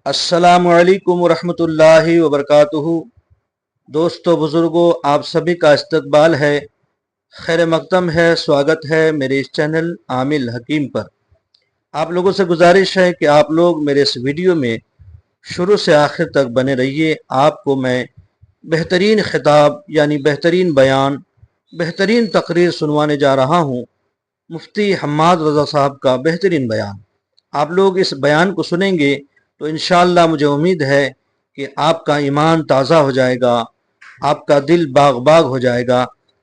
अस्सलामु अलैकुम वरहमतुल्लाहि वबरकातुहू। दोस्तों बुज़ुर्गों, आप सभी का इस्तकबाल है, खैर मक़दम है, स्वागत है मेरे इस चैनल आमिल हकीम पर। आप लोगों से गुजारिश है कि आप लोग मेरे इस वीडियो में शुरू से आखिर तक बने रहिए। आपको मैं बेहतरीन खिताब यानी बेहतरीन बयान, बेहतरीन तकरीर सुनवाने जा रहा हूँ। मुफ्ती हम्माद रज़ा साहब का बेहतरीन बयान। आप लोग इस बयान को सुनेंगे तो इंशाअल्लाह मुझे उम्मीद है कि आपका ईमान ताज़ा हो जाएगा, आपका दिल बाग बाग हो जाएगा।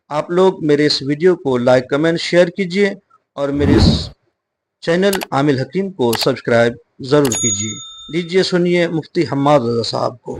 आप लोग मेरे इस वीडियो को लाइक कमेंट शेयर कीजिए और मेरे इस चैनल आमिल हकीम को सब्सक्राइब ज़रूर कीजिए। लीजिए सुनिए मुफ्ती हम्माद रज़ा साहब को।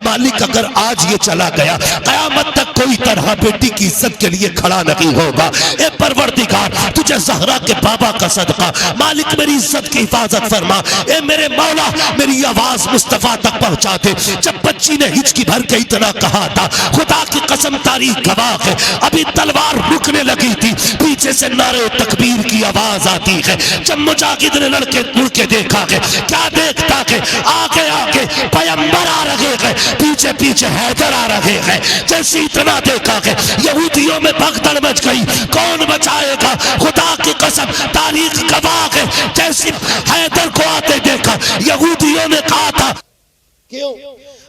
मालिक अगर आज ये चला गया, कयामत तक कोई तरह बेटी की इज्जत के लिए खड़ा नहीं होगा। ए परवरदिगार, तुझे ज़हरा के बाबा का सदका, मालिक मेरी इज्जत की हिफाजत फरमा। ए मेरे मौला, मेरी आवाज मुस्तफा तक पहुंचा दे। जब बच्ची ने हिचकी भर के इतना कहा था, खुदा की कसम तारीख गवाह है, अभी तलवार रुकने लगी थी, पीछे से नारे तकबीर की आवाज आती है। जब मुजाहिद ने लड़के मुड़ के देखा है, क्या देखता है, आगे आगे पैगंबर आ रहे हैं, पीछे पीछे हैदर आ रहे हैं। जैसे इतना देखा है, यहूदियों में भगदड़ मच गई, कौन बचाएगा? खुदा की कसम तारीख गवाह है, जैसे हैदर को आते देखा, यहूदियों ने कहा था, क्यों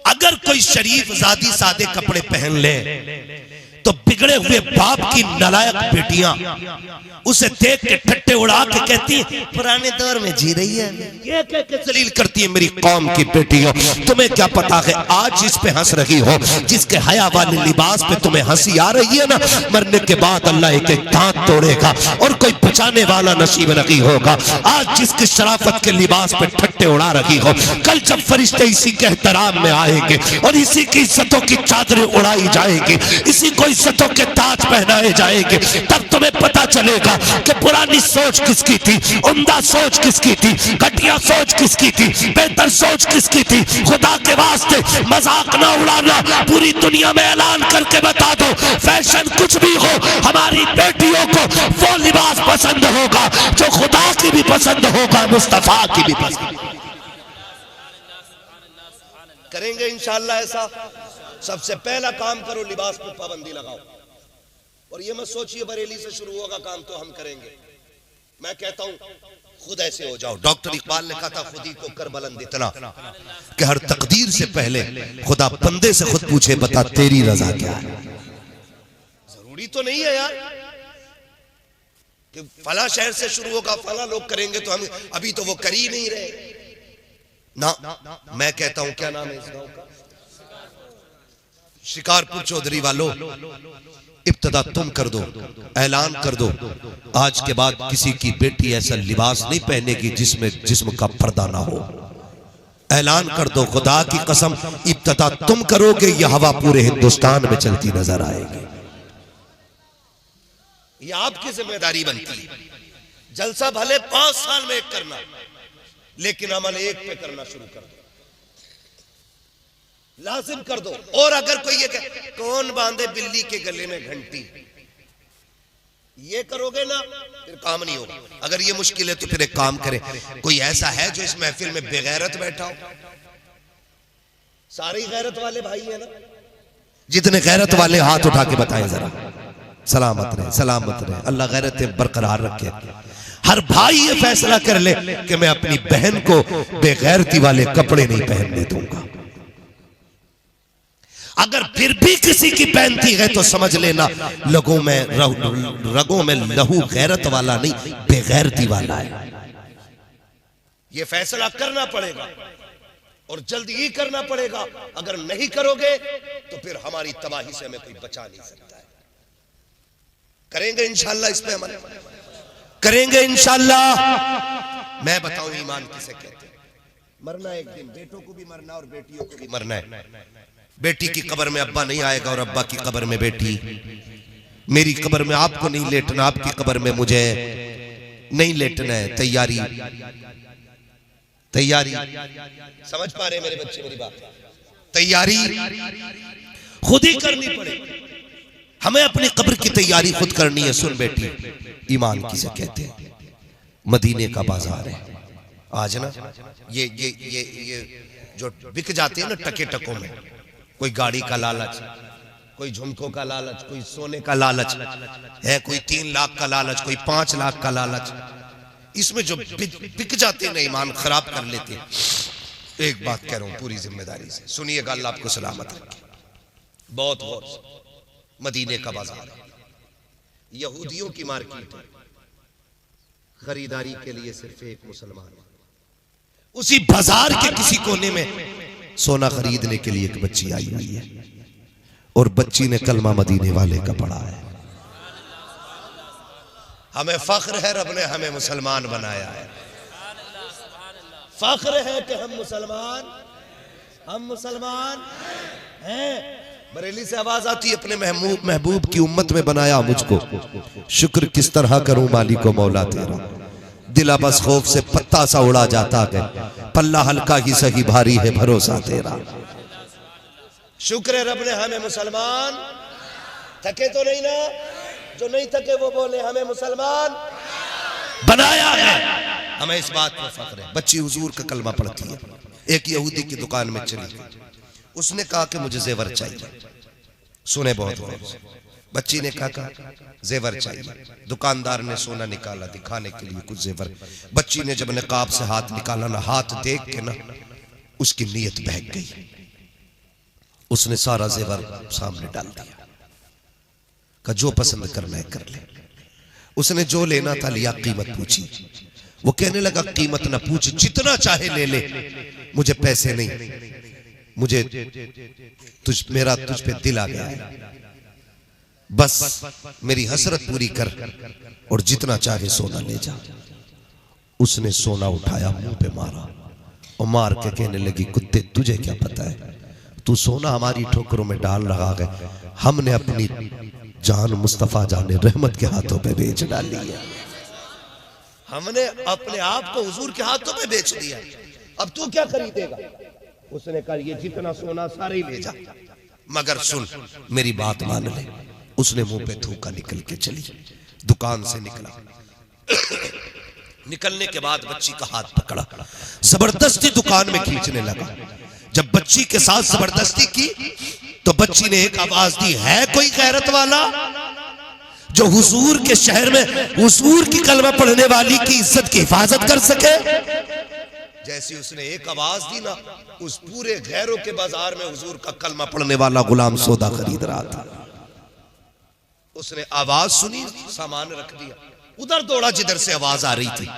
अगर कोई शरीफ जादी सादे कपड़े पहन ले तो बिगड़े हुए बाप की नालायक बेटियां उसे देख के ठट्टे उड़ा के कहती है पुराने दौर में जी रही है, ये कह के जलील करती है मेरी कौम की बेटियों। तुम्हें क्या पता है आज इस पे हंस रही हो, जिसके हया वाले लिबास पे तुम्हें हंसी आ रही है ना, मरने के बाद अल्लाह एक एक दांत तोड़ेगा और कोई बचाने वाला नसीब नहीं होगा। आज जिसकी शराफत के लिबास पे ठट्टे उड़ा रही हो, कल जब फरिश्ते इसी के एहतराम में आएंगे और इसी की इज्जतों की चादरें उड़ाई जाएंगी, इसी को इज्जतों के ताज पहनाए जाएंगे, तब तुम्हें पता चलेगा कि पुरानी सोच किसकी थी, उम्दा सोच किसकी थी, घटिया सोच किसकी थी, बेहतर सोच किसकी थी। खुदा के वास्ते मजाक ना उड़ाना, पूरी दुनिया में ऐलान करके बता दो, फैशन कुछ भी हो, हमारी बेटियों को वो लिबास पसंद होगा जो खुदा की भी पसंद होगा, मुस्तफा की भी पसंद। करेंगे इंशाअल्लाह ऐसा। सबसे पहला काम करो, लिबास पर पाबंदी लगाओ। और ये मत सोचिए बरेली से शुरू होगा काम तो हम करेंगे। मैं कहता हूं खुद ऐसे हो जाओ। डॉक्टर इकबाल ने कहा था खुद ही को कर बुलंद इतना कि हर तकदीर से पहले खुदा बंदे से खुद पूछे बता तेरी रजा क्या है। जरूरी तो नहीं है यार कि फला शहर से शुरू होगा फला लोग करेंगे तो हम, अभी तो वो कर ही नहीं रहे ना। मैं कहता हूं क्या नाम है इस गांव का, शिकारपुर चौधरी वालों, इब्तदा तुम कर दो, ऐलान कर दो, आज के बाद किसी की बेटी ऐसा लिबास नहीं पहनेगी जिसमें जिस्म का पर्दा ना हो। ऐलान कर दो, खुदा की कसम इब्तदा तुम करोगे, यह हवा पूरे हिंदुस्तान में चलती नजर आएगी। यह आपकी जिम्मेदारी बनती है। जलसा भले 5 साल में एक करना, लेकिन अमल एक पे करना शुरू कर दो, लाजिम कर दो। और अगर कोई ये कहे कौन बांधे बिल्ली के गले में घंटी, ये करोगे ना फिर काम नहीं होगा। अगर ये मुश्किल है तो फिर एक काम करें, कोई ऐसा है जो इस महफिल में बेगैरत बैठा हो? सारे गैरत वाले भाई है ना, जितने गैरत वाले हाथ उठा के बताएं जरा। सलामत रहे, सलामत रहे, अल्लाह गैरत बरकरार रखे। हर भाई ये फैसला कर ले कि मैं अपनी बहन को बेगैरती वाले कपड़े नहीं पहनने दूंगा। अगर फिर भी किसी की पहनती है तो समझ लेना रगों में लहू गैरत वाला नहीं, बेगैरती वाला है। ये फैसला करना पड़ेगा और जल्दी ही करना पड़ेगा। अगर नहीं करोगे तो फिर हमारी तबाही से हमें कोई बचा नहीं सकता है। करेंगे इंशाअल्लाह, इस पे अमल करेंगे इंशाअल्लाह। मैं बताऊं ईमान किसे कहते हैं? मरना एक दिन, बेटों को भी मरना और बेटियों को भी मरना है। बेटी की कब्र में अब्बा नहीं आएगा और अब्बा की कब्र में बेटी। मेरी कब्र में आपको नहीं लेटना, आपकी कब्र में मुझे नहीं लेटना है। तैयारी तैयारी समझ पा रहे मेरे बच्चे मेरी बात? तैयारी खुद ही करनी पड़ेगी। हमें अपनी कब्र की तैयारी खुद करनी है। सुन बेटी, ईमान किसे कहते हैं? मदीने का बाजार है। आज ना ये जो बिक जाते हैं ना टके टकों में, कोई गाड़ी का लालच, कोई झुमकों का लालच, कोई सोने का लालच है, कोई 3 लाख का लालच, कोई 5 लाख का लालच, इसमें जो बिक जाते हैं ना ईमान खराब कर लेते हैं। एक बात कह रहा हूं पूरी जिम्मेदारी से सुनिएगा, अल्लाह आपको सलामत रखे। बहुत गौर से, मदीने का बाजार है, यहूदियों की मार्केट है, खरीदारी के लिए सिर्फ एक मुसलमान, उसी बाजार के किसी कोने में सोना खरीदने के लिए एक बच्ची आई हुई है और बच्ची ने कलमा मदीने वाले का पढ़ा है। हमें फख्र है, रब ने हमें मुसलमान बनाया है, फख्र है कि हम मुसलमान हैं। बरेली से आवाज आती है, अपने महबूब की उम्मत में बनाया मुझको, शुक्र किस तरह करूं मालिको मौला तेरा। दिला बस खौफ से पत्ता सा उड़ा जाता है, पल्ला हल्का ही सही भारी है भरोसा तेरा। शुक्र है रब ने हमें मुसलमान, थके तो नहीं ना, जो नहीं थके वो बोले हमें मुसलमान बनाया है। हमें इस बात पर फख्र है। बच्ची हुजूर का कलमा पढ़ती है, एक यहूदी की दुकान में चली गई, उसने कहा कि मुझे जेवर चाहिए। सुने बहुत गौर से, बच्ची ने कहा जेवर चाहिए। दुकानदार ने सोना निकाला दिखाने के लिए कुछ जेवर। बच्ची ने जब नकाब से हाथ निकाला ना, हाथ देख के ना उसकी नीयत बहक गई। उसने सारा जेवर सामने डाल दिया, कहा जो पसंद करना है कर ले। उसने जो लेना था लिया, कीमत पूछी। वो कहने लगा कीमत ना पूछ, जितना चाहे ले ले, मुझे पैसे नहीं, मुझे तुझ पे दिल आ गया है, बस मेरी हसरत पूरी कर और जितना चाहे सोना ले जा। उसने सोना उठाया, मुंह पे मारा और मार के कहने लगी, कुत्ते तुझे क्या पता है, तू सोना हमारी ठोकरों में डाल रहा है, हमने अपनी जान मुस्तफा जाने रहमत के हाथों पे बेच डाली है, हमने अपने आप को हुजूर के हाथों पे बेच दिया, अब तू क्या खरीदेगा। उसने कहा ये जितना सोना सारे ही ले जा, मगर सुन मेरी बात मान ले। उसने मुंह पे थूका, निकल के चली, दुकान से निकला। निकलने के बाद बच्ची का हाथ पकड़ा, जबरदस्ती दुकान में खींचने लगा। जब बच्ची के साथ जबरदस्ती की तो बच्ची ने एक आवाज दी, है कोई गैरत वाला जो हुजूर के शहर में हुजूर की कलमा पढ़ने वाली की इज्जत की हिफाजत कर सके। जैसी उसने एक आवाज दी ना, उस पूरे गैरों के बाजार में हुजूर का कलमा पढ़ने वाला गुलाम सौदा खरीद रहा था। उसने आवाज सुनी, सामान रख दिया, उधर दौड़ा जिधर से आवाज आ रही थी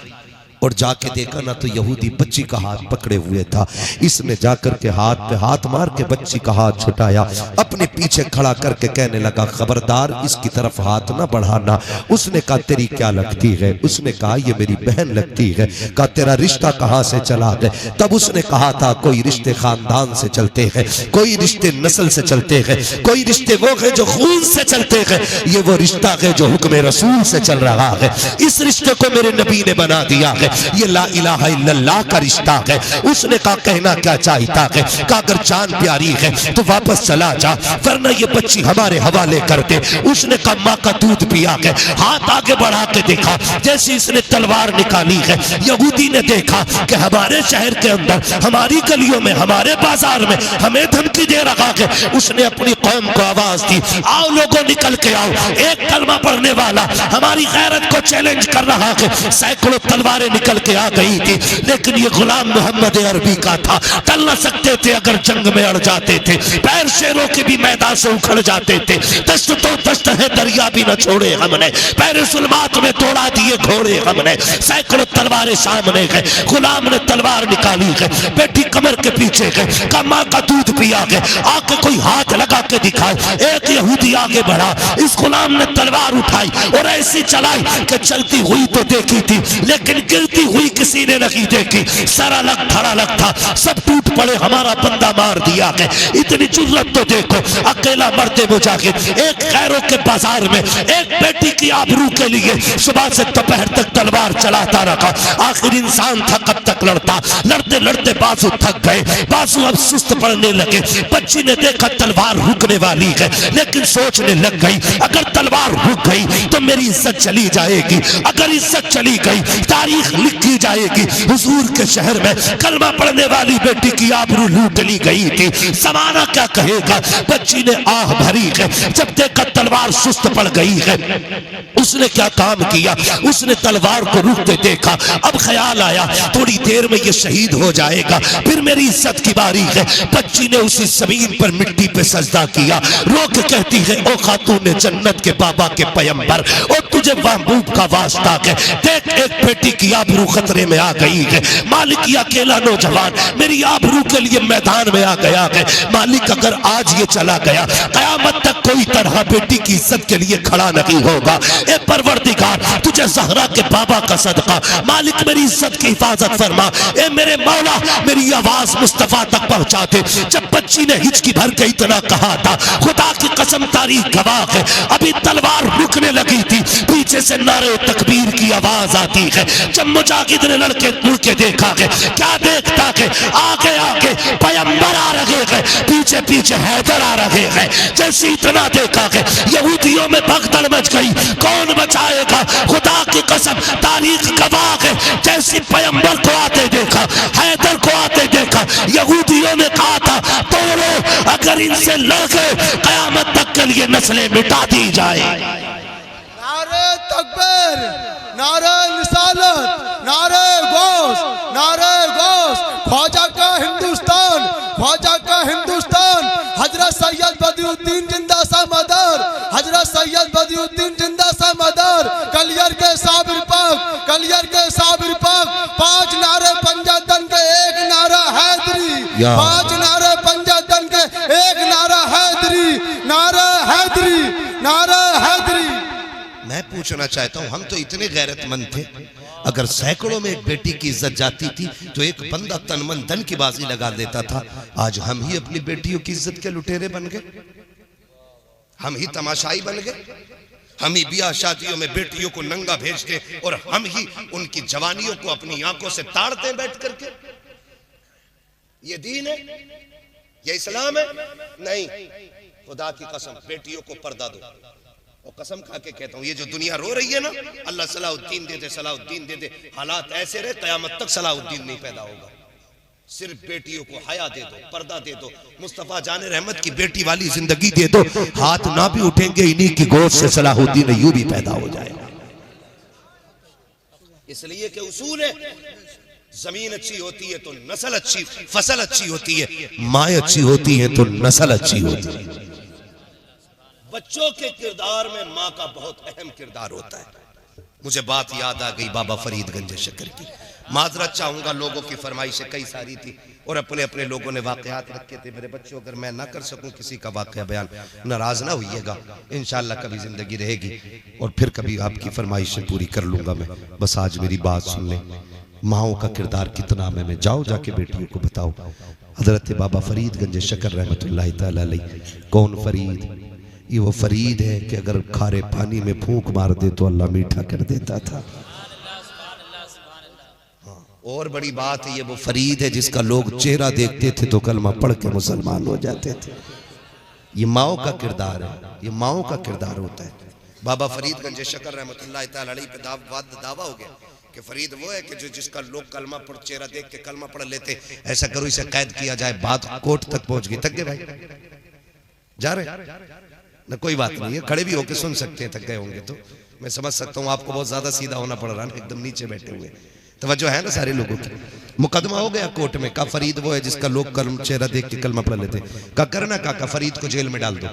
और जाके देखा ना तो यहूदी बच्ची का हाथ पकड़े हुए था। इसने जाकर के हाथ पे हाथ मार के बच्ची का हाथ छुटाया, अपने पीछे खड़ा करके कहने लगा, खबरदार इसकी तरफ हाथ ना बढ़ाना। उसने कहा तेरी क्या लगती है? उसने कहा ये मेरी बहन लगती है। कहा तेरा रिश्ता कहाँ से चला है? तब उसने कहा था कोई रिश्ते खानदान से चलते हैं, कोई रिश्ते नस्ल से चलते हैं, कोई रिश्ते वो है जो खून से चलते हैं, ये वो रिश्ता है जो हुक्म रसूल से चल रहा है। इस रिश्ते को मेरे नबी ने बना दिया है, ये ला इलाहा इल्लल्लाह का रिश्ता है। उसने कहा कहना क्या चाहता है? कहा अगर जान प्यारी है तो वापस चला जा, वरना ये बच्ची हमारे हवाले कर दे। उसने कहा माँ का दूध पिया है। हाथ आगे बढ़ा के देखा, जैसे इसने तलवार निकाली है, यहूदी ने देखा कि हमारे शहर के अंदर, हमारी गलियों में, हमारे बाजार में हमें धमकी दे रहा है। उसने अपनी कौम को आवाज दी, आओ लोगों निकल के आओ, एक कलमा पढ़ने वाला हमारी गैरत को चैलेंज कर रहा है। सैकड़ों तलवारें निकल के आ गई थी, लेकिन ये गुलाम मोहम्मद अरबी का था, टल न सकते थे अगर जंग में अड़ जाते थे, पैर शेरों के भी मैदान से उखड़ जाते थे। दस्त तो दस्त है, दरिया भी न छोड़े हमने, पैर सुलमात में तोड़ा दिए घोड़े हमने। सैकड़ों तलवारें सामने गए, गुलाम ने तलवार निकाली है, बेटी कमर के पीछे गए, का माँ का दूध पिया गए, आके कोई हाथ लगा के दिखाए। एक यहूदी आगे बढ़ा, इस गुलाम ने तलवार उठाई और ऐसी चलाई कि चलती हुई तो देखी थी, लेकिन गिरती हुई किसी ने नहीं देखी। सारा लग धड़ा लग था, सब टूट पड़े, हमारा बंदा मार दिया है। इतनी जुर्रत तो देखो, अकेला मर्दे मुजाहिद एक खैरों के बाजार में एक बेटी की आबरू के लिए सुबह से दोपहर तक तलवार चलाता रहा। आखिर इंसान था कब तक लड़ता, लड़ते लड़ते बाजू थक गए, बाजू अब सुस्त पड़ने लगे। बच्ची ने देखा तलवार रुकने वाली है, लेकिन सोचने लग गई अगर तलवार रुक गई तो मेरी इज्जत चली जाएगी, अगर इज्जत चली गई तारीख लिख की जाएगी, हुजूर के शहर में कलमा पढ़ने वाली बेटी की आबरू लूट ली गई थी। जमाना क्या कहेगा। बच्ची ने आह भरी है, जब देखा तलवार सुस्त पड़ गई है, उसने क्या काम किया, उसने तलवार को रुकते देखा। अब ख्याल आया थोड़ी देर में ये शहीद हो जाएगा, फिर मेरी इज्जत की बारी है। बच्ची ने उसी जमीन पर मिट्टी पे सजदा किया, रो के कहती है, ओ खातून जन्नत के बाबा के पैगंबर, ओ तुझे महबूब का वास्ता है, देख एक बेटी की आबरू खतरे में आ गई है। मालिक ये अकेला नौजवान मेरी आबरू के लिए मैदान में आ गया है। मालिक अगर आज ये चला गया, कयामत तक कोई तरह बेटी की इज्जत के लिए खड़ा नहीं होगा। ए परवरदिगार, तुझे ज़हरा के बाबा का सदका, मालिक मेरी इज्जत की हिफाजत फरमा। ए मेरे मौला, मेरी आवाज मुस्तफा तक पहुंचा दे। जब बच्ची ने हिचकी भर के इतना कहा था, खुदा की कसम तारीख गवाह है, अभी तलवार रुकने लगी थी, पीछे से नारे तकबीर की आवाज आती है। जब मुजाहिद ने लड़के मुड़ के देखा है, क्या देखता है, आगे आगे पैगंबर आ रहे हैं, पीछे पीछे हैदर आ रहे हैं। जैसे इतना देखा है, यहूदियों में भगदड़ मच गई, कौन बचाएगा। खुदा की कसम तारीख गवाह है, जैसे पैगंबर को आते देखा, हैदर को आते देखा, यहूदियों ने कहा था तोड़ो, अगर इनसे लड़ गए कयामत तक के लिए नस्लें मिटा दी जाए। नारे तकबीर, नारे रिसालत, नारे गौस, नारे गौस, ख्वाजा का हिंदुस्तान, ख्वाजा का हिंदुस्तान, हजरत सैयद बदियुद्दीन जिंदा सा मदर, हजरत सैयद बदियुद्दीन जिंदा सा मदर, कलियर के साबिर पाक, कलियर के साबिर पाक, 5 नारे पंजातन के एक नारा हैदरी, 5 नारे पंजातन के एक नारा हैदरी, नारा हैदरी, नारा हैदरी। मैं पूछना चाहता हूं, हम तो इतने गैरतमंद थे, अगर सैकड़ों में एक बेटी की इज्जत जाती थी तो एक बंदा तन मन धन की बाजी लगा देता था। आज हम ही अपनी बेटियों की इज्जत के लुटेरे बन गए, हम ही तमाशाई बन गए, हम ही ब्याह शादियों में बेटियों को नंगा भेजते और हम ही उनकी जवानियों को अपनी आंखों से ताड़ते बैठ करके। ये दीन है, ये इस्लाम है? नहीं, खुदा की कसम बेटियों को पर्दा दो। और कसम खा के कहता हूं, ये जो दुनिया रो रही है ना, अल्लाह सलाहुद्दीन दे दे, सलाहुद्दीन दे दे, हालात ऐसे रहे कयामत तक सलाहुद्दीन नहीं पैदा होगा। सिर्फ बेटियों को हया दे दो, पर्दा दे दो, मुस्तफा जाने रहमत की बेटी वाली जिंदगी दे दो, हाथ ना भी उठेंगे इन्हीं की गोद से सलाहुद्दीन यूं भी पैदा हो जाएगा। इसलिए कि उसूल है, जमीन अच्छी होती है तो नस्ल अच्छी, फसल अच्छी होती है, माँ अच्छी होती है तो नस्ल अच्छी होती है। बच्चों के किरदार में माँ का बहुत अहम किरदार होता है। मुझे बात याद आ गई बाबा फरीदगंज शक्कर की। माजरत चाहूंगा, लोगों की फरमाइशें कई सारी थी और अपने अपने लोगों ने वाकयात रखे थे। मेरे बच्चों, अगर मैं ना कर सकूं किसी का वाकया बयान, नाराज ना होइएगा, इंशाल्लाह कभी जिंदगी रहेगी और फिर कभी आपकी फरमाइशें पूरी कर लूंगा मैं। बस आज मेरी बात सुन लें, माओ का किरदार कितना में जाओ जाके बेटियों को बताओ। हजरत बाबा फरीदगंज शक्कर रहमतुल्लाह तआला अलैह, कौन फरीद? ये वो फरीद है कि अगर खारे पानी में फूंक मार दे तो अल्लाह मीठा कर देता था। और बड़ी बात है, ये वो फरीद है जिसका लोग चेहरा देखते थे तो कलमा पढ़ के मुसलमान हो जाते थे। ये माओ का किरदार है, ये माओ का किरदार होता है। बाबा फरीदगंज शक्कर रहमतुल्लाह तआला अलैह पे दावा हो गया कि फरीद वो है कि जो जिसका लोग कलमा पढ़, चेहरा देख के कलमा पढ़ लेते। ऐसा करो इसे कैद किया जाए। बात कोर्ट तक पहुंच गई। थक गए भाई? जा रहे ना? कोई बात नहीं है, खड़े भी होके सुन सकते हैं। थक गए होंगे तो मैं समझ सकता हूँ, आपको बहुत ज्यादा सीधा होना पड़ रहा है, एकदम नीचे बैठे हुए। तवज्जो है ना सारे लोगों की? मुकदमा हो गया कोर्ट में, का फरीद वो है जिसका लोग कलम चेहरा देख के कलमा पढ़ लेते। का करना का फरीद को जेल में डाल दो,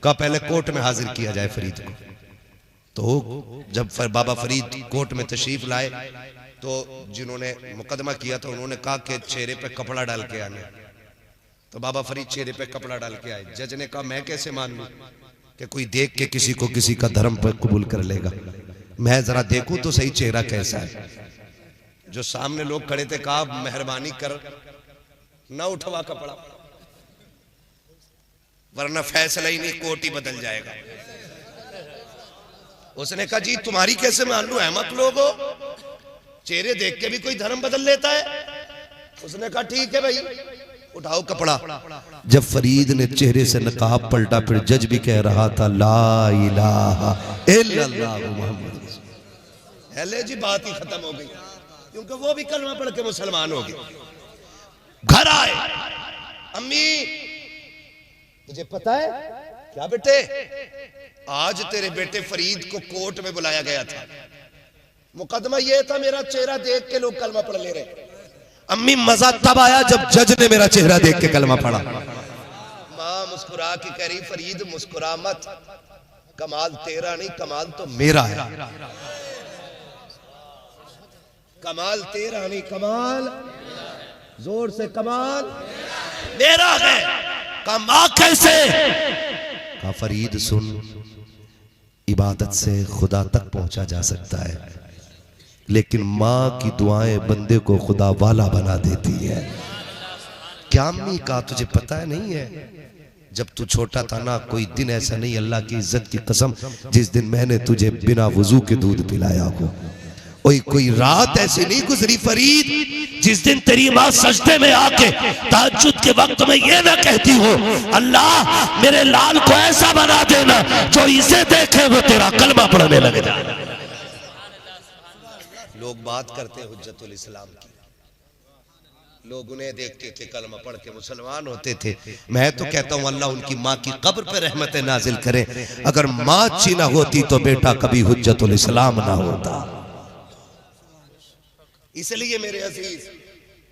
का पहले कोर्ट में हाजिर किया जाए फरीद को। तो जब बाबा फरीद कोर्ट में तशरीफ लाए तो जिन्होंने मुकदमा किया था उन्होंने कहा कि चेहरे पे कपड़ा डाल के आने। तो बाबा फरीद चेहरे पे कपड़ा डाल के आए। जज ने कहा मैं कैसे मान लूं कि कोई देख के किसी को किसी का धर्म पर कबूल कर लेगा, मैं जरा देखूं तो सही चेहरा कैसा है। जो सामने लोग खड़े थे कहा मेहरबानी कर ना उठवा कपड़ा, वरना फैसला ही नहीं, कोर्ट ही बदल जाएगा। उसने कहा जी तुम्हारी कैसे मान लूं, अहमद लोग हो, चेहरे देख के भी कोई धर्म बदल लेता है। उसने कहा ठीक है भाई उठाओ कपड़ा। जब फरीद ने चेहरे से नकाब पलटा, फिर जज भी कह रहा था ला इलाहा इल्लल्लाह मुहम्मद। जी बात ही खत्म हो गई। क्योंकि वो भी कलमा पढ़ के मुसलमान हो गए। घर आए, अम्मी तुझे पता है क्या बेटे, आज तेरे बेटे फरीद को कोर्ट में बुलाया गया था, मुकदमा ये था मेरा चेहरा देख के लोग कलमा पढ़ ले रहे। अम्मी मजा तब आया जब जज ने मेरा चेहरा देख के कलमा पढ़ा। मां मुस्कुरा के कह रही फरीद मुस्कुरा मत, कमाल तेरा नहीं कमाल तो मेरा है, कमाल तेरा नहीं कमाल जोर से कमाल मेरा है। कमा कैसे? कहा फरीद सुन, इबादत से खुदा तक पहुंचा जा सकता है, लेकिन माँ की दुआएं बंदे को खुदा वाला बना देती है। क्या अम्मी का तुझे पता है नहीं है, जब तू छोटा था ना कोई दिन ऐसा नहीं, अल्लाह की इज्जत की कसम, जिस दिन मैंने तुझे बिना वजू के दूध पिलाया हो। कोई रात ऐसी नहीं गुजरी फरीद जिस दिन तेरी माँ सजदे में आके तहज्जुद के वक्त में ये ना कहती हो अल्लाह मेरे लाल को ऐसा बना देना जो इसे देखे वो तेरा कलमा पढ़ने लगे जाए। लोग बात करते हैं हुज्जतुल इस्लाम की, लोग उन्हें देखते थे कलमा पढ़ के मुसलमान होते थे। मैं तो कहता हूं अल्लाह उनकी माँ की कब्र पे रहमतें नाजिल करे। अगर माँ अच्छी ना होती तो बेटा कभी हुज्जतुल इस्लाम ना होता। इसलिए मेरे अजीज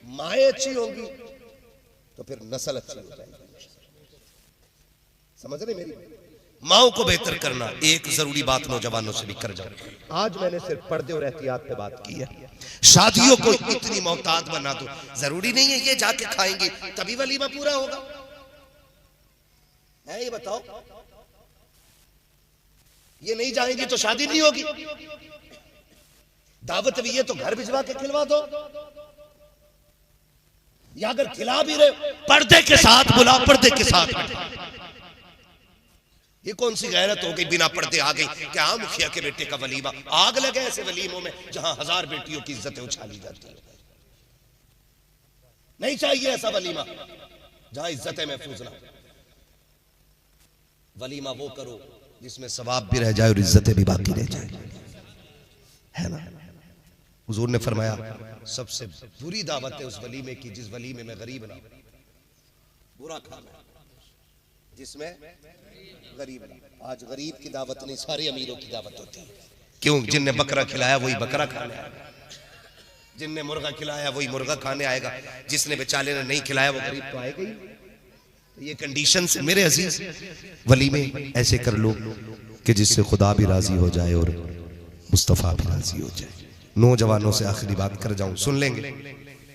माएँ अच्छी होंगी तो फिर नस्ल अच्छी हो जाएगी। समझ रहे मेरी? माओ को बेहतर करना। एक जरूरी बात नौजवानों से भी कर जाओ, आज मैंने सिर्फ पर्दे और एहतियात पे बात की है। शादियों को इतनी मोहताज बना दो, जरूरी नहीं है ये जाके खाएंगे तभी वलीमा पूरा होगा है। ये बताओ, ये नहीं जाएंगे तो शादी नहीं होगी। दावत भी है तो घर भिजवा के खिलवा दो, या अगर खिला भी रहे पर्दे के साथ बुला, पर्दे के साथ। ये कौन सी गैरत हो गई, बिना पर्दे आ गई। क्या मुखिया के बेटे का वलीमा, आग लगे ऐसे वलीमों में जहां 1000 बेटियों की इज्जतें उछाली जाती है। नहीं चाहिए ऐसा वलीमा जहां इज्जतें महफूज ना। वलीमा वो करो जिसमें सवाब भी रह जाए और इज्जतें भी बाकी रह जाए, है ना। हुजूर ने फरमाया सबसे बुरी दावत है उस वलीमे की जिस वलीमे में गरीब ना, बुरा खाना जिसमें गरीब ना। आज गरीब की दावत नहीं, सारे अमीरों की दावत होती है। क्यों? जिनने बकरा खिलाया वही बकरा खाने आएगा, जिनने मुर्गा खिलाया वही मुर्गा खाने आएगा, जिसने बेचारे ने नहीं खिलाया वो गरीब तो आएगा ही। तो ये कंडीशन से मेरे अजीज वलीमे ऐसे कर लो कि जिससे खुदा भी राजी हो जाए और मुस्तफा भी राजी हो जाए। नौजवानों से आखिरी बात कर जाऊं, सुन लेंगे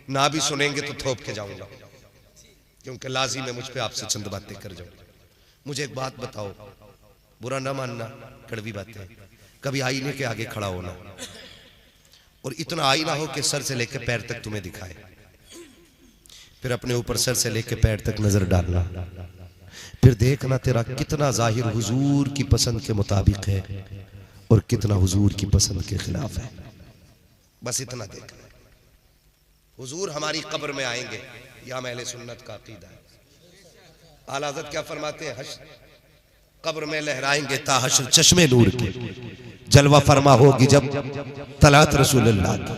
ना भी सुनेंगे तो थोप के जाऊंगा, क्योंकि लाजिम है मुझ पे आपसे चंद बातें कर जाऊं। मुझे एक बात बताओ, बुरा ना मानना, कड़वी बातें, कभी आईने के आगे खड़ा होना और इतना आईना हो कि सर से लेकर पैर तक तुम्हें दिखाए, फिर अपने ऊपर सर से लेकर पैर तक नजर डालना, फिर देखना तेरा कितना जाहिर हुजूर की पसंद के मुताबिक है और कितना हुजूर की पसंद के खिलाफ है। बस इतना देखना। हुजूर हमारी कब्र में आएंगे, यह अहले सुन्नत का अकीदा है। आला हज़रत क्या फरमाते हैं, कब्र में लहराएंगे ताहशर चश्मे नूर के, जलवा फरमा होगी जब तलात रसूलुल्लाह की,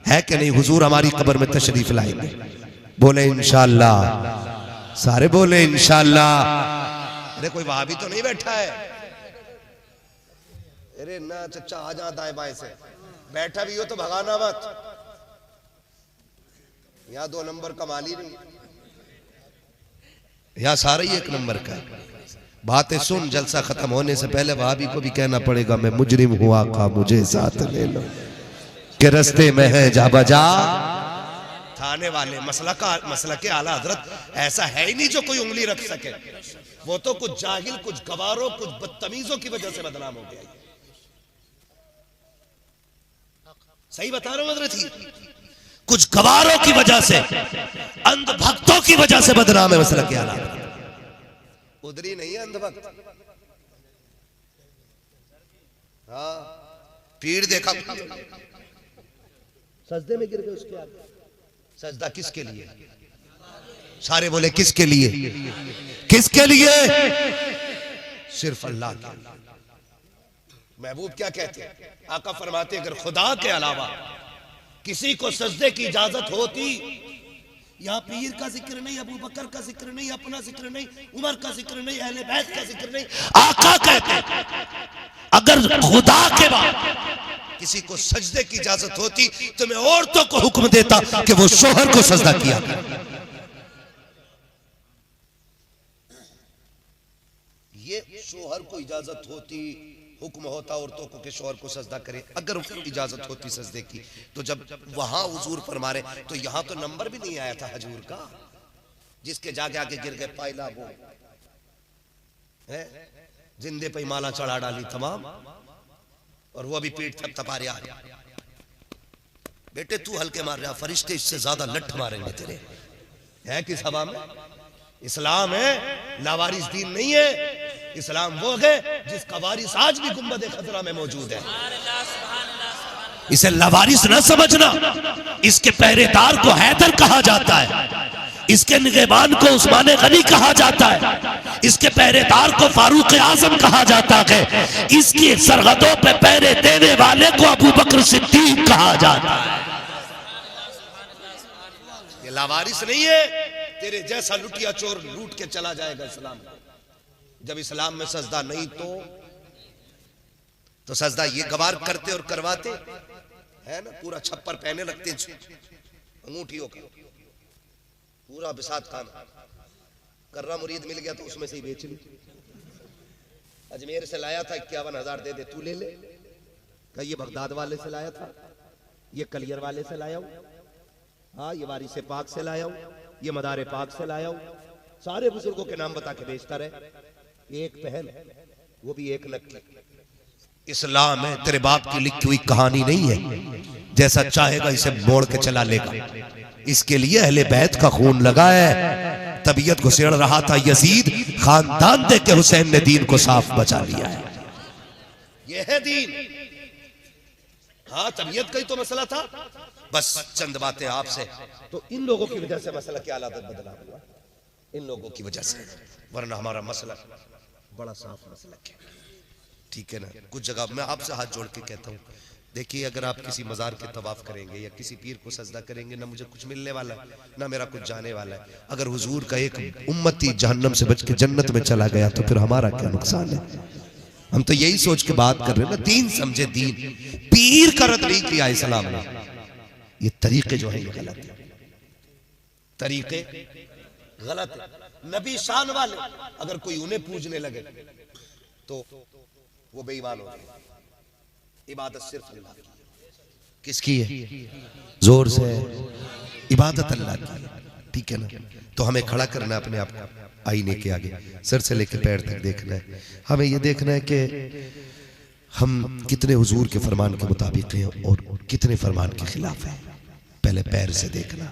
है कि नहीं। हुजूर हमारी कब्र में तशरीफ लाएंगे, बोले इंशाअल्लाह, सारे बोले इंशाअल्लाह। अरे कोई वहां भी तो नहीं बैठा है, अरे ना चचा आ जा दाएं बाएं से, बैठा भी हो तो भगाना मत, यहां 2 नंबर का माली नहीं, यहां सारा ही 1 नंबर का। बातें सुन, जलसा खत्म होने से पहले भाभी को भी कहना पड़ेगा मैं मुजरिम हुआ का मुझे साथ ले लो, के रस्ते में है जा बजा। थाने वाले मसला के आला हजरत ऐसा है ही नहीं जो कोई उंगली रख सके, वो तो कुछ जाहिल, कुछ गवारों, कुछ बदतमीजों की वजह से बदनाम हो गया। सही बता रहा हूं हजरत ही, कुछ गवारों की वजह से, अंधभक्तों की वजह से बदनाम है मसला के आला। उधरी नहीं है अंधभक्त, हाँ पीड़ देखा, सजदे में गिर गए उसके आगे। सजदा किसके लिए? सारे बोले किसके लिए? किसके लिए? सिर्फ अल्लाह के। महबूब क्या कहते हैं? आका फरमाते अगर खुदा के अलावा किसी को सजदे की इजाजत होती, यहाँ पीर का जिक्र नहीं, अबू बकर का जिक्र नहीं, अपना जिक्र नहीं, उमर का जिक्र नहीं, अहले बैत का जिक्र नहीं। आका कहते अगर खुदा के बाद किसी को सजदे की इजाजत होती तो मैं औरतों को हुक्म देता कि वो शोहर को सजदा किया। ये शोहर को इजाजत होती, हुक्म होता औरतों को कि शोहर को सजदा करे। अगर इजाजत होती सजदे की तो जब वहां हुजूर फरमा रहे तो यहां तो नंबर भी नहीं आया था हजूर का, जिसके जाके आगे गिर गए पायला वो है, जिंदे पे माला चढ़ा डाली तमाम, और वो भी पीठ थपथपा रहा। बेटे तू हल्के मार रहा, फरिश्ते इससे ज्यादा लठ मारेंगे तेरे। है किस हवा में? इस्लाम है, लावारिस दीन नहीं है। इस्लाम वो है जिसका वारिस आज भी गुंबद खतरा में मौजूद है। इसे लावारिस न समझना। इसके पहरेदार को हैदर कहा जाता है, इसके निगहबान को उस्मान गनी कहा जाता है, इसके पहरेदार को फारूक आजम कहा जाता है, इसकी सरहदों पे पहरे देने वाले को अबू बकर सिद्दीक कहा जाता है। ये लावारिस नहीं है, तेरे जैसा लुटिया चोर लूट के चला जाएगा इस्लाम। जब इस्लाम में सजदा नहीं तो सजदा ये गवार करते और करवाते है ना, पूरा छप्पर पहने लगते अंगूठियों का, पूरा बिसात खाना। कर्रा मुरीद मिल गया तो उसमें से ही बेच ली। अजमेर से लाया था 51,000 दे दे, तू ले ले। कहा ये बगदाद वाले से लाया था, ये कलियर वाले से लाया हूं, हाँ ये वारिस पाक से लाया हूं, ये मदारे पाक से लाया हूं। सारे बुजुर्गों के नाम बता के बेचता रहे। एक पहन, वो भी एक नक्की। इस्लाम है, तेरे बाप की लिखी हुई कहानी नहीं है। जैसा चाहेगा इसे मोड़ के चला लेगा। इसके लिए अहले बैत का खून लगा है। तबीयत घुसेड़ रहा था यजीद, खानदान दे के हुसैन ने दीन को साफ बचा लिया है। यह है दीन। हाँ तबीयत का ही तो मसला था। बस चंद बातें आपसे, तो इन लोगों की वजह से मसला क्या हालत बदला हुआ, इन लोगों की वजह से, वरना हमारा मसला बड़ा साफ मसला है। ठीक है ना। कुछ जगह मैं आपसे हाथ जोड़ के कहता हूँ, देखिए अगर आप किसी मजार के तवाफ करेंगे या किसी पीर को सजदा करेंगे, ना मुझे कुछ मिलने वाला है ना मेरा कुछ जाने वाला है। अगर हुजूर का एक उम्मती जहन्नम से बच के जन्नत में चला गया तो फिर हमारा क्या नुकसान है। हम तो यही सोच के बात कर रहे हैं ना, दीन समझे दीन। पीर का रद्द नहीं किया इस्लाम ने। ये तरीके जो है ये गलत है, तरीके गलत है। नबी शान वाले अगर कोई उन्हें पूजने लगे तो वो बेईमान हो गए। इबादत सिर्फ अल्लाह की। किसकी है? जोर से इबादत अल्लाह की। ठीक है ना। तो हमें खड़ा करना है अपने आप को आईने के आगे, सर से लेकर पैर तक देखना है। हमें ये देखना है कि हम कितने हुजूर के फरमान के मुताबिक हैं और कितने फरमान के खिलाफ हैं। पहले पैर से देखना,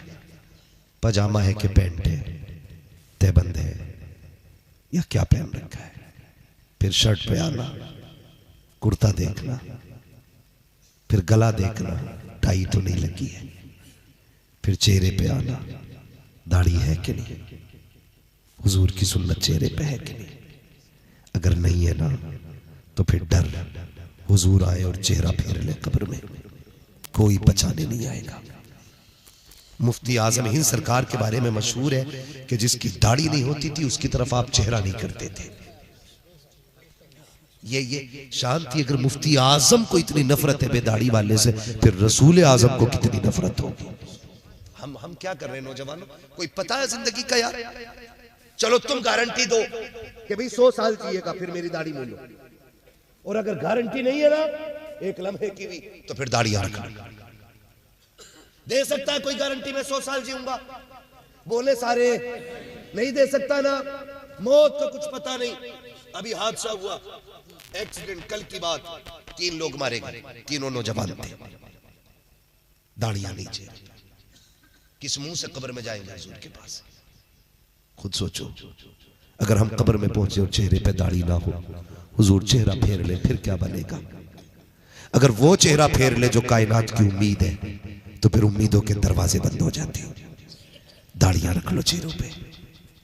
पजामा है कि पैंट है, तहबंद है या क्या पहन रखा है। फिर शर्ट पे आना, कुर्ता देखना, फिर गला देखना, टाई तो नहीं लगी है। फिर चेहरे पे आना, दाढ़ी है कि नहीं, हुजूर की सुन्नत चेहरे पे है कि नहीं। अगर नहीं है ना तो फिर डर हुजूर आए और चेहरा फेर ले कब्र में, कोई बचाने नहीं आएगा। मुफ्ती आजम हिंद सरकार के बारे में मशहूर है कि जिसकी दाढ़ी नहीं होती थी उसकी तरफ आप चेहरा नहीं करते थे। ये शान थी। अगर मुफ्ती आजम को इतनी नफरत है बेदाढ़ी वाले से, फिर रसूल आजम को कितनी नफरत होगी। हम क्या कर रहे हैं नौजवानों, कोई पता है जिंदगी का यार? चलो तुम गारंटी दो कि भाई 100 साल जिएगा फिर मेरी दाढ़ी मूलो, और अगर गारंटी नहीं है ना एक लम्हे की भी, तो फिर दाढ़ियां रखना। दे सकता है कोई गारंटी में 100 साल जीऊंगा? बोले सारे नहीं दे सकता ना। मौत का कुछ पता नहीं। अभी हादसा हुआ, एक्सीडेंट, कल की बात, 3 लोग मारे गए, तीनों नौजवान थे, दाढ़ियां नीचे। किस मुंह से कब्र में जाएंगे हुजूर के पास? खुद सोचो, अगर हम कब्र में पहुंचे और चेहरे पे दाढ़ी ना हो, हुजूर चेहरा फेर ले, फिर क्या बनेगा? अगर वो चेहरा फेर ले जो कायनात की उम्मीद है, तो फिर उम्मीदों के दरवाजे बंद हो जाते हैं। दाढ़ियां रख लो चेहरों पे,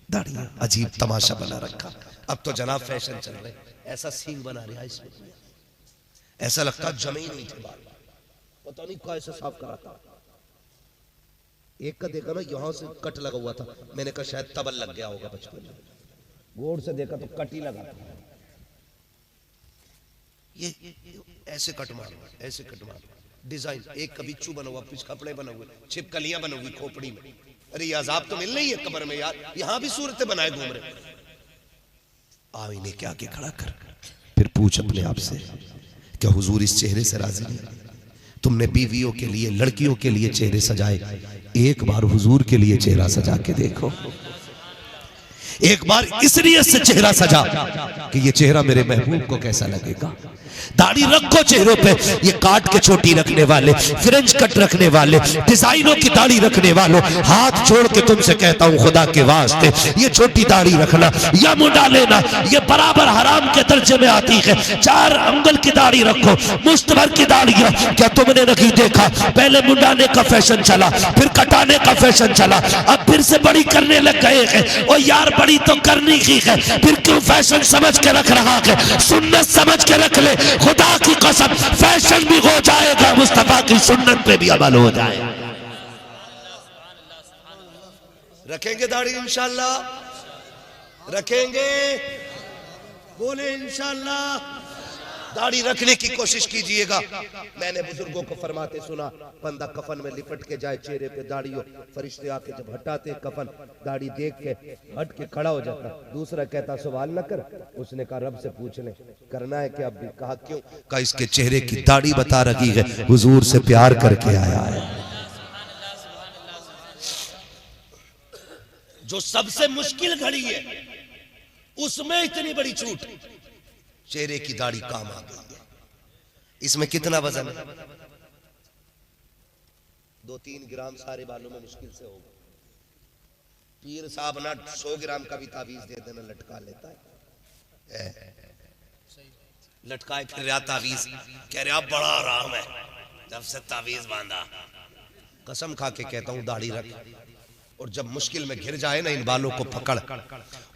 दाढ़ियां अजीब तमाशा बना रखा। अब तो जनाब फैशन चल रहे, ऐसा सींग बना रहा है इसमें, ऐसा लगता जमे ही नहीं थे बाल, पता नहीं कैसे साफ करा था। एक का देखा ना यहां से कट लगा हुआ था, मैंने कहा शायद तबल लग गया होगा बचपन में, गौर से देखा तो कट ही लगा था। ये ऐसे कट मारो, ऐसे कट मारो, डिजाइन एक का बिच्छू बना हुआ, कुछ कपड़े बने हुए, छिपकलियां बनी हुई खोपड़ी में। अरे ये अजाब तो मिल रही है कब्र में यार, यहां भी सूरतें बनाए घूम रहे। आईने के आगे खड़ा कर, फिर पूछ अपने आप से, क्या हुजूर इस चेहरे से राजी नहीं? तुमने बीवियों के लिए, लड़कियों के लिए चेहरे सजाए, एक बार हुजूर के लिए चेहरा सजा के देखो। एक बार इस नियत से चेहरा सजा कि ये चेहरा मेरे महबूब को कैसा लगेगा। दाढ़ी रखो चेहरों पे, ये काट के छोटी रखने वाले, फ्रेंच कट रखने वाले, डिजाइनों की दाढ़ी रखने वालों, हाथ जोड़ के तुमसे कहता हूं खुदा के वास्ते, ये छोटी दाढ़ी रखना या मुंडा लेना ये बराबर हराम के दर्जे में आती है। 4 अंगुल की दाढ़ी रखो, मुश्त भर की दाढ़ियां। क्या तुमने नहीं देखा, पहले मुंडाने का फैशन चला, फिर कटाने का फैशन चला, अब फिर से बड़ी करने लग गए हैं। और यार बड़ी तो करनी ही है, फिर क्यों फैशन समझ के रख रहा है? सुन्नत समझ के रख ले, खुदा की कसम फैशन भी हो जाएगा, मुस्तफा की सुन्नत पे भी अमल हो जाएगा। रखेंगे दाढ़ी इंशाल्लाह, रखेंगे, बोले इंशाल्लाह। दाढ़ी रखने की कोशिश कीजिएगा। मैंने बुजुर्गों को फरमाते सुना, बंदा कफन में लिपट के जाए, चेहरे पे दाढ़ी हो, फरिश्ते आके जब हटाते कफन, दाढ़ी देख के हट के खड़ा हो जाता। दूसरा कहता सवाल न कर, उसने कहा रब से पूछ ले, करना है क्या? अब भी कहा क्यों? कहा इसके चेहरे की दाढ़ी बता रही है, हुजूर से प्यार करके आया है। जो सबसे मुश्किल घड़ी है उसमें इतनी बड़ी छूट, चेहरे की दाढ़ी काम आ गई है। इसमें कितना वजन है? 2-3 ग्राम सारे बालों में मुश्किल से होगा। पीर साहब ना 100 ग्राम का भी तावीज दे देना लटका लेता है, लटकाए फिर रहा तावीज, कह रहे आप बड़ा आराम है जब से तावीज बांधा। कसम खा के कहता हूं दाढ़ी रख, और जब मुश्किल में घिर जाए ना इन बालों को पकड़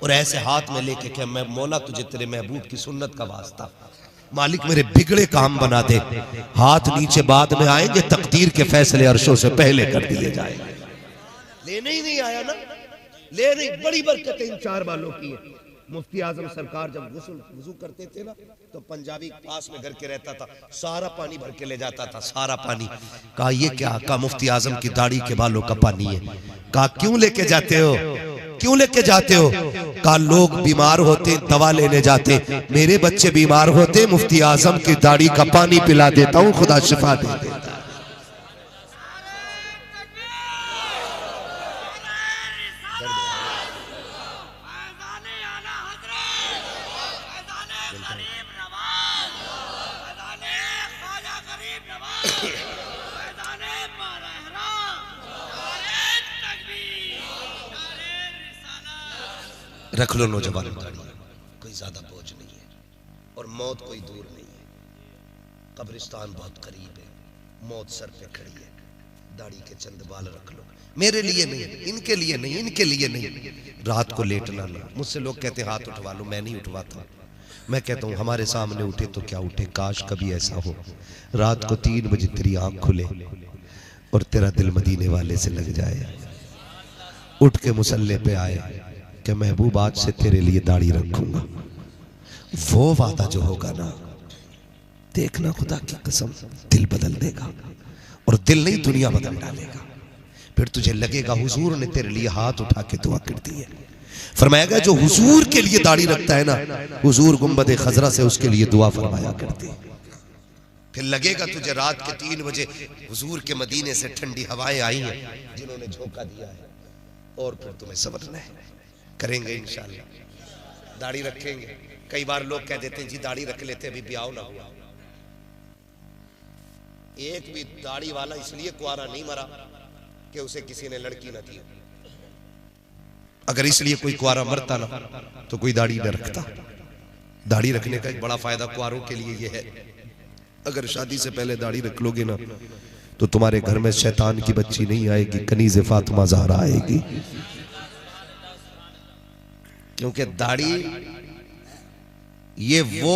और ऐसे हाथ में लेके कह मैं मौला तुझे तेरे महबूब की सुन्नत का वास्ता, मालिक मेरे बिगड़े काम बना दे। हाथ नीचे बाद में आएंगे, तकदीर के फैसले अर्शों से पहले कर दिए जाएंगे। लेने ही नहीं आया ना, ले नहीं, बड़ी बरकत इन 4 बालों की है। मुफ्ती आजम सरकार जब वुजू करते थे ना, तो पंजाबी पास में घर के रहता था, सारा पानी भर के ले जाता था, सारा पानी। कहा ये क्या? कहा मुफ्ती आजम की दाढ़ी के बालों का पानी है। कहा क्यों लेके जाते हो, क्यों लेके जाते हो? कहा लोग बीमार होते दवा लेने जाते, मेरे बच्चे बीमार होते मुफ्ती आजम की दाढ़ी का पानी पिला देता हूँ, खुदा शिफा दे देता। रख लो नौजवान दाढ़ी, कोई ज्यादा बोझ नहीं है और मौत कोई दूर नहीं है। कब्रिस्तान बहुत करीब है, मौत सर पे खड़ी है। दाढ़ी के चंद बाल रख लो, मेरे लिए नहीं, इनके लिए नहीं, इनके लिए नहीं। रात को लेटना ना, मुझसे लोग कहते हैं हाथ उठवा लो, मैं नहीं उठवाता। मैं कहता हूँ हमारे सामने उठे तो क्या उठे, काश कभी ऐसा हो रात को 3 बजे तेरी आंख खुले और तेरा दिल मदीने वाले से लग जाए, उठ के मुसल्ले पे आए कि महबूब आज से तेरे लिए दाढ़ी रखूंगा। वो वादा जो होगा ना, देखना खुदा की कसम दिल बदल देगा, और दिल नहीं दुनिया बदल डालेगा। फिर तुझे लगेगा हुजूर ने तेरे लिए हाथ उठा के दुआ कर दी है। फरमाएगा जो हुजूर के लिए दाढ़ी रखता है ना, हुजूर गुंबद खजरा से उसके लिए दुआ फरमाया करते हैं। फिर लगेगा तुझे रात के 3 बजे हुजूर के मदीने से ठंडी हवाएं आई हैं जिन्होंने झोंका दिया है, और फिर तुम्हें समझना है। करेंगे इंशाअल्लाह, दाढ़ी रखेंगे। कई बार लोग कह देते हैं जी दाढ़ी रख लेते अभी ब्याह ना हुआ। एक भी दाढ़ी वाला इसलिए कुआरा नहीं मरा कि उसे किसी ने लड़की ना दी। अगर इसलिए कोई कुआरा मरता ना तो कोई दाढ़ी न रखता। दाढ़ी रखने का एक बड़ा फायदा कुआरों के लिए यह है, अगर शादी से पहले दाढ़ी रख लोगे ना तो तुम्हारे घर में शैतान की बच्ची नहीं आएगी, कनीज़े फातिमा ज़हरा आएगी। क्योंकि दाढ़ी ये वो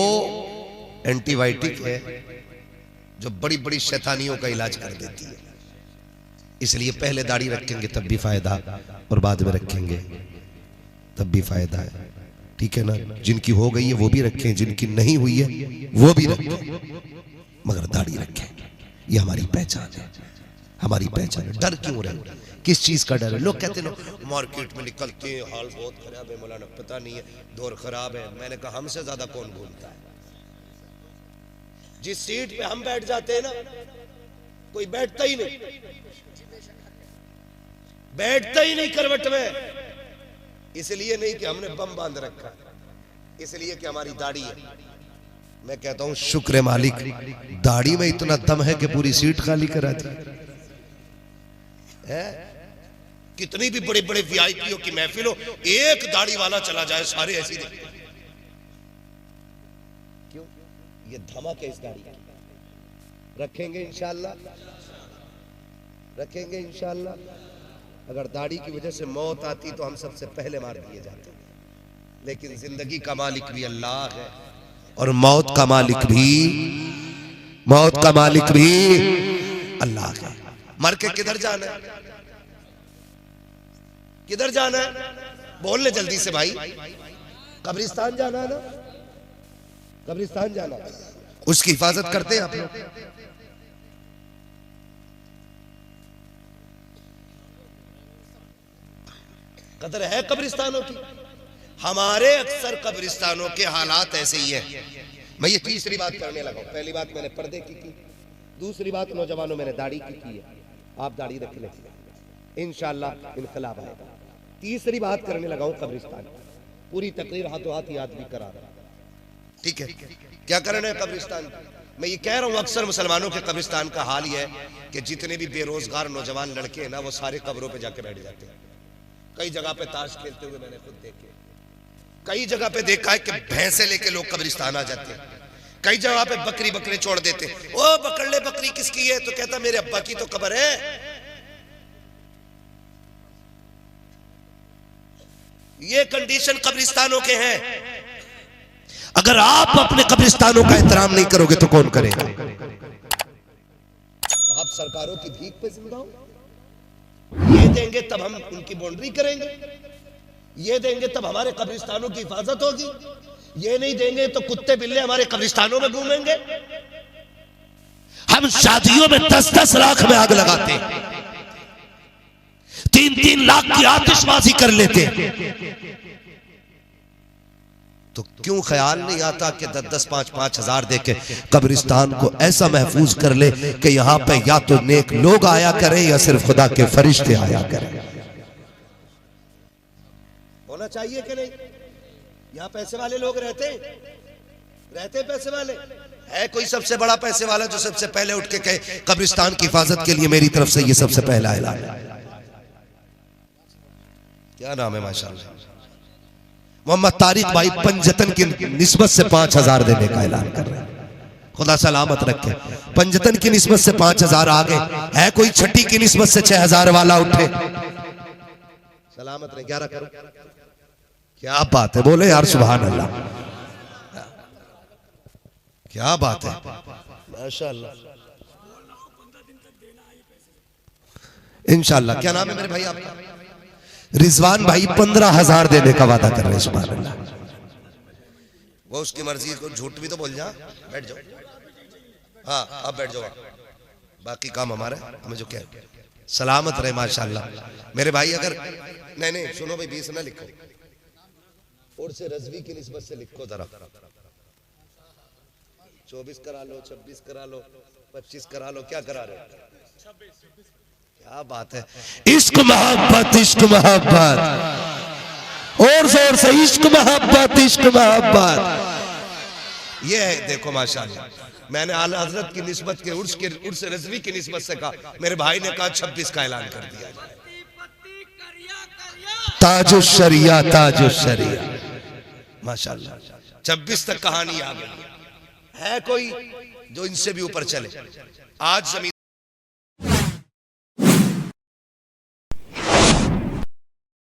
एंटीबायोटिक है जो बड़ी बड़ी शैतानियों का इलाज कर देती है। इसलिए पहले दाढ़ी रखेंगे तब भी फायदा, और बाद में रखेंगे तब भी फायदा है। ठीक है ना? जिनकी हो गई है वो भी रखें, जिनकी नहीं हुई है वो भी रखें, मगर दाढ़ी रखें। ये हमारी पहचान है, हमारी पहचान है। डर क्यों रहे? किस चीज का डर है? लोग कहते हैं मार्केट में निकलते हैं, हाल बहुत खराब है मौलाना, पता नहीं है दौर खराब है। मैंने कहा हमसे ज्यादा कौन घूमता है? जिस सीट पे हम बैठ जाते हैं ना, कोई बैठता ही नहीं, बैठता ही नहीं करवट में। इसलिए नहीं कि हमने बम बांध रखा, इसलिए कि हमारी दाढ़ी है। मैं कहता हूं शुक्र है मालिक, दाढ़ी में इतना दम है कि पूरी सीट खाली करा दी है। कितनी भी बड़े बड़े वीआईपीओ की महफिल हो, एक दाढ़ी वाला चला जाए सारे ऐसी देखते। क्यों? ये धमक है इस दाढ़ी की। रखेंगे इंशाअल्लाह, रखेंगे इंशाअल्लाह। अगर दाढ़ी की वजह से मौत आती तो हम सबसे पहले मार दिए जाते, लेकिन जिंदगी का मालिक भी अल्लाह है और मौत का मालिक भी, मौत का मालिक भी अल्लाह है। मर के किधर जाना है? किधर जाना है? बोल ले जल्दी से भाई। कब्रिस्तान जाना है ना? कब्रिस्तान जाना है। उसकी हिफाजत करते हैं आप लोग? कदर है कब्रिस्तानों की? हमारे अक्सर कब्रिस्तानों के हालात ऐसे ही है। मैं ये तीसरी बात करने लगा। पहली बात मैंने पर्दे की, दूसरी बात नौजवानों मैंने दाढ़ी की है। आप दाढ़ी रख लें, इंशाअल्लाह इनकलाब आएगा। तीसरी बात करने लगा हूं कब्रिस्तान। पूरी तकरीर हाथों हाथ याद भी करा रहा। ठीक है, क्या करना है कब्रिस्तान? मैं ये कह रहा हूं अक्सर मुसलमानों के कब्रिस्तान का हाल ये है कि जितने भी बेरोजगार नौजवान लड़के हैं ना, वो सारे कब्रों पे जाके बैठ जाते हैं। कई जगह पे ताश खेलते हुए मैंने खुद देखे, कई जगह पे देखा है कि भैंसे लेके लोग कब्रिस्तान आ जाते हैं। कई जगह पे बकरी बकरे छोड़ देते। ओ पकड़ ले, बकरी किसकी है? तो कहता मेरे अब्बा की तो कब्र है। ये कंडीशन कब्रिस्तानों के हैं। अगर आप अपने कब्रिस्तानों का एहतराम नहीं करोगे तो कौन करेगा? आप सरकारों की भीख पे जिंदा हो। ये देंगे तब हम उनकी बाउंड्री करेंगे, ये देंगे तब हमारे कब्रिस्तानों की हिफाजत होगी। ये नहीं देंगे तो कुत्ते बिल्ले हमारे कब्रिस्तानों में घूमेंगे। हम शादियों में 10-10 लाख में आग लगाते, 3-3 लाख की आतिशबाजी कर लेते, तो क्यों ख्याल नहीं आता कि 10-10, 5-5 हजार देके कब्रिस्तान को ऐसा महफूज कर ले कि यहां पे या तो नेक लोग आया करें या सिर्फ खुदा के फरिश्ते आया करें। होना चाहिए कि नहीं? यहां पैसे वाले लोग रहते पैसे वाले है। कोई सबसे बड़ा पैसे वाला जो सबसे पहले उठ के कहे कब्रिस्तान की हिफाजत के लिए मेरी तरफ से ये सबसे पहला ऐलान है? क्या नाम है? माशाअल्लाह मोहम्मद तारिक भाई पंजतन की निस्बत से 5,000 देने का ऐलान कर रहे हैं। खुदा सलामत रखे। पंजतन की निस्बत से 5,000 आ गए। है कोई छठी की निस्बत से 6,000 वाला उठे? सलामत रहे। 11 करो। क्या बात है? बोले यार सुभान अल्लाह, क्या बात है, माशाअल्लाह। इंशाअल्लाह। क्या नाम है मेरे भाई आपका? रिजवान भाई 15,000 देने का वादा कर रहे हैं। सुभान अल्लाह। वो उसकी मर्जी, को झूठ भी तो बोल जा। बैठ जाओ। हाँ अब बैठ जाओ, बाकी काम हमारा, हमें जो क्या सलामत रहे। माशाअल्लाह मेरे भाई। अगर नहीं सुनो भाई, 20 ना लिखो, और से रजवी की निस्बत से लिखो जरा। 24 करा लो, 26 करा लो, 25 करा लो। क्या करा रहे हो? क्या बात है। इश्क मोहब्बत, इश्क मोहब्बत, और जोर से इश्क मोहब्बत, इश्क मोहब्बत। ये है देखो माशाअल्लाह। मैंने आला हजरत की निस्बत के उर्स रजवी की निस्बत से कहा, मेरे भाई ने कहा 26 का ऐलान कर दिया। ताजो शरिया, ताजो शरिया, माशाअल्लाह। 26 तक कहानी आ गई है। कोई जो इनसे भी ऊपर चले? आज जमीन